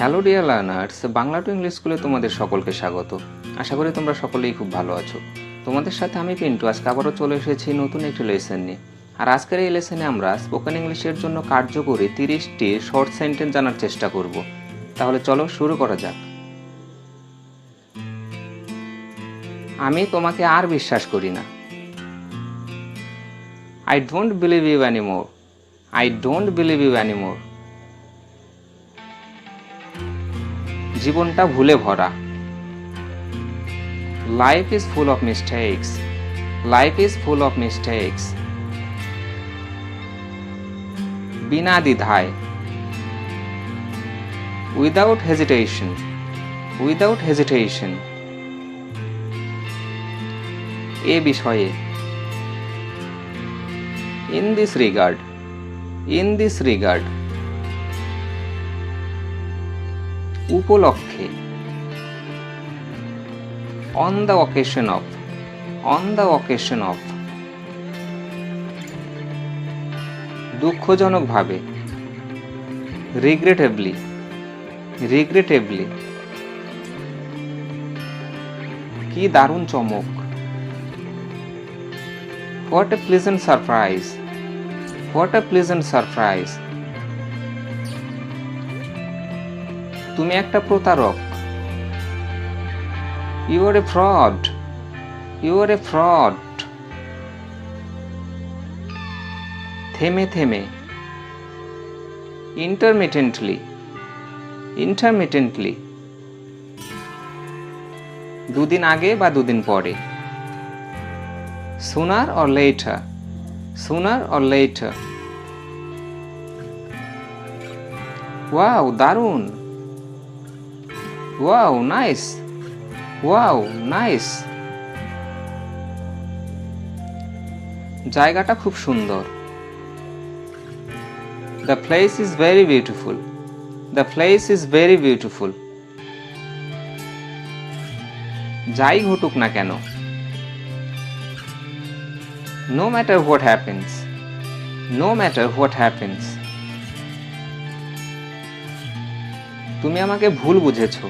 Hello dear learners, Bangla to English স্কুলে তোমাদের সকলকে স্বাগত। আশা করি তোমরা সকলেই খুব ভালো আছো। তোমাদের সাথে আমি পিন্টু আজকে আবারও চলে এসেছি নতুন একটি লেসন নিয়ে। আর আজকের এই লেসনে আমরা স্পোকেন ইংলিশের জন্য কার্যকরী 30টি শর্ট সেন্টেন্স জানার চেষ্টা করব। তাহলে চলো শুরু করা যাক। আমি তোমাকে আর বিশ্বাস করি না। I don't believe you anymore. I don't believe you anymore. জীবনটা ভুলে ভরা। Life is full of mistakes. Life is full of mistakes. বিনা দ্বিধায়। Without hesitation. Without hesitation. এ বিষয়ে। In this regard. In this regard. উপলক্ষে। On the occasion of. On the occasion of. দুঃখজনকভাবে। Regrettably. Regrettably. কি দারুণ চমক। What a pleasant surprise. What a pleasant surprise. তুমি একটা প্রতারক। You are a fraud. You are a fraud. থেমে থেমে। Intermittently. Intermittently. দুদিন আগে বা দুদিন পরে। Sooner or later. Sooner or later. Wow, দারুণ। Wow, nice. Wow, nice. জায়গাটা খুব সুন্দর। The place is very beautiful. The place is very beautiful. যাই ঘটুক না কেন। No matter what happens. No matter what happens. তুমি আমাকে ভুল বুঝেছো।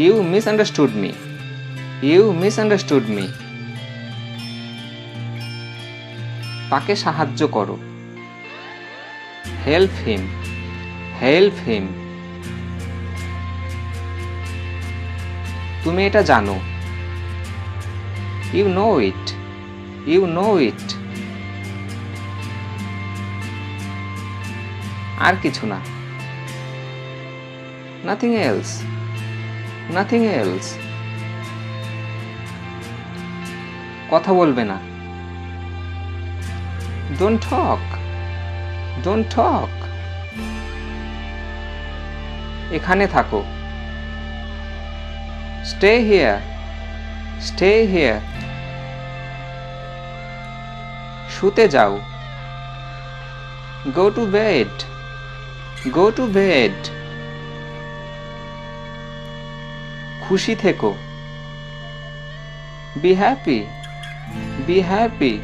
You misunderstood me. You misunderstood me. তাকে সাহায্য করো। Help him. Help him. তুমি এটা জানো। You know it. You know it. আর কিছু না। Nothing else. Nothing else. কথা বলবে না। Don't talk. Don't talk. এখানে থাকো। Stay here. Stay here. শুতে যাও। Go to bed. Go to bed. খুশি থেকো। Be happy. Be happy.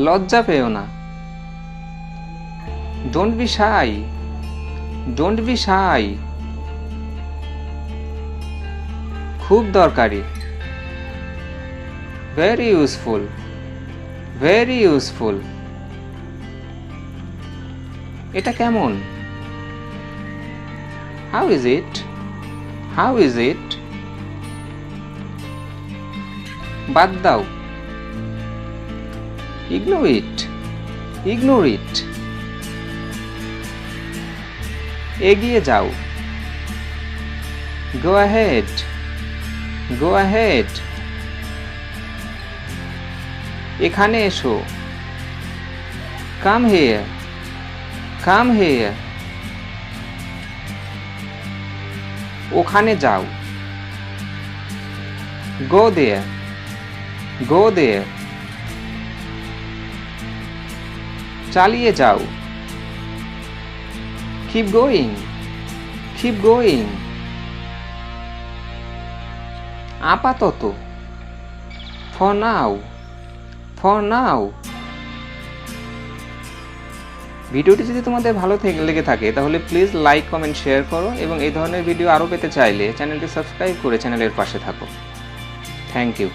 লজ্জা পেও না। Don't be shy. Don't be shy. খুব দরকারি। Very useful. Very useful. এটা কেমন? How is it? How is it? বাদ দাও। Ignore it. Ignore it. এগিয়ে যাও। Go ahead. Go ahead. এখানে এসো। Come here. Come here. ওখানে যাও। Go there. Go there. চালিয়ে যাও। Keep going. Keep going. আপাতত। For now. For now. ভিডিওটি যদি তোমাদের ভালো লেগে থাকে তাহলে প্লিজ লাইক, কমেন্ট, শেয়ার করো এবং এই ধরনের ভিডিও আরও পেতে চাইলে চ্যানেলটি সাবস্ক্রাইব করে চ্যানেলের পাশে থাকো। Thank you.